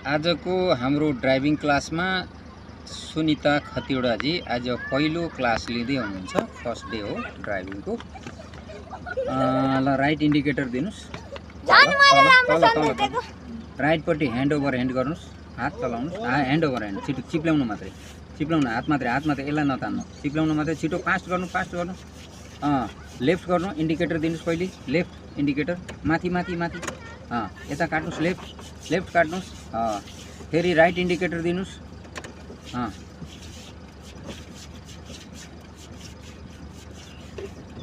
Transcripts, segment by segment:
आजको हाम्रो ड्राइभिङ क्लासमा सुनिता खतिवडाजी आज पहिलो क्लास लिँदै हुनुहुन्छ। फर्स्ट डे हो ड्राइभिङको। ल राइट इन्डिकेटर दिनुस्। राइटपट्टि ह्यान्ड ओभर ह्यान्ड गर्नुस्, हात चलाउनुस्। ह्यान्ड ओभर ह्यान्ड, छिटो चिप्ल्याउनु मात्रै, चिप्ल्याउनु, हात मात्रै यसलाई नतान्नु, चिप्ल्याउनु मात्रै, छिटो फास्ट गर्नु। लेफ्ट गर्नु, इन्डिकेटर दिनुस् पहिले, लेफ्ट इन्डिकेटर, माथि माथि माथि, यता काट्नुस्, लेफ्ट काट्नुस्। फेरि राइट इन्डिकेटर दिनुस्।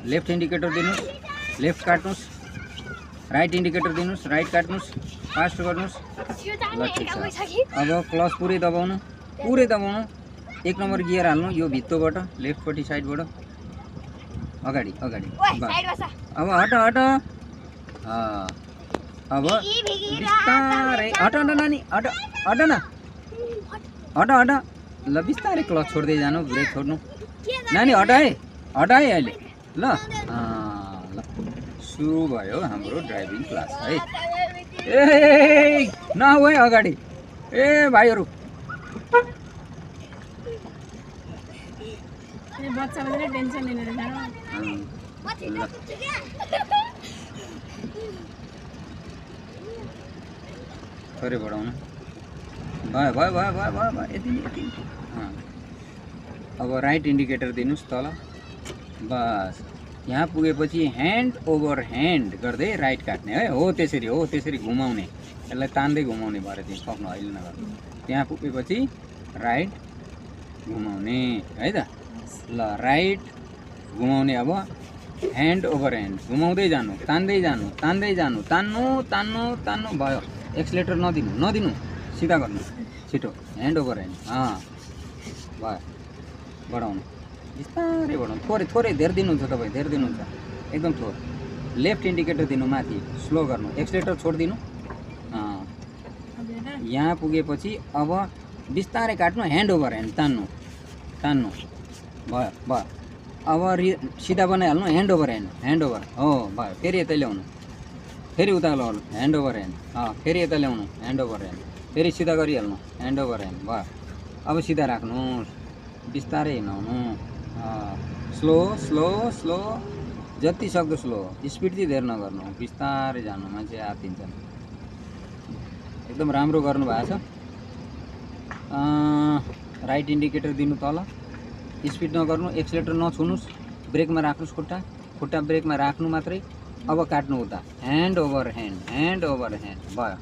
लेफ्ट इन्डिकेटर दिनुस्, लेफ्ट काट्नुस्। राइट इन्डिकेटर दिनुस्, राइट काट्नुस्, फास्ट गर्नुस्। ल ठिक छ। अब क्लच पुरै दबाउनु, एक नम्बर गियर हाल्नु यो भित्तोबाट, लेफ्टपट्टि साइडबाट, अगाडि अगाडि। अब हट अब बिस्तारै हट नानी, हट न, हट। ल बिस्तारै क्लच छोड्दै जानु, ब्रेक छोड्नु नानी, हटाए अहिले। ल सुरु भयो हाम्रो ड्राइभिङ क्लास है। ए नआऊ है अगाडि, ए भाइहरू। थोरै बढाउनु, भयो यति। अब राइट इन्डिकेटर दिनुस् तल। बस यहाँ पुगेपछि ह्यान्ड ओभर ह्यान्ड गर्दै राइट काट्ने है। हो त्यसरी घुमाउने, यसलाई तान्दै घुमाउने भरे तिमी सक्नु, अहिले नगर्नु। त्यहाँ पुगेपछि राइट घुमाउने है त। ल राइट घुमाउने। अब ह्यान्ड ओभर ह्यान्ड घुमाउँदै जानु, तान्दै जानु, तान्नु भयो। एक्सलेटर नदिनु, सिधा गर्नु, छिटो ह्यान्ड ओभर ह्यान्ड। भयो, बढाउनु, बिस्तारै बढाउनु, थोरै धेर दिनुहुन्छ तपाईँ, धेर दिनुहुन्छ एकदम थोर। लेफ्ट इन्डिकेटर दिनु, माथि स्लो गर्नु, एक्सलेटर छोडिदिनु। यहाँ पुगेपछि अब बिस्तारै काट्नु, ह्यान्ड ओभर ह्यान्ड, तान्नु भयो। अब सिधा बनाइहाल्नु, ह्यान्ड ओभर हो भयो। फेरि यता ल्याउनु, फेरि उता ल्याउनु, ह्यान्ड ओभर ह्यान्ड। फेरि यता ल्याउनु, ह्यान्ड ओभर ह्यान्ड, फेरि सिधा गरिहाल्नु, ह्यान्ड ओभर ह्यान्ड भयो। अब सिधा राख्नु, बिस्तारै हिँडाउनु, स्लो, जति सक्दो स्लो, स्पिड चाहिँ धेर नगर्नु, बिस्तारै जानु, मान्छे आत्तिन्छन्। एकदम राम्रो गर्नुभएको छ। राइट इन्डिकेटर दिनु तल, स्पिड नगर्नु, एक्सलेटर नछुनुस्, ब्रेकमा राख्नुस्, खुट्टा ब्रेकमा राख्नु मात्रै। अब काट्नु उता, ह्यान्ड ओभर ह्यान्ड भयो।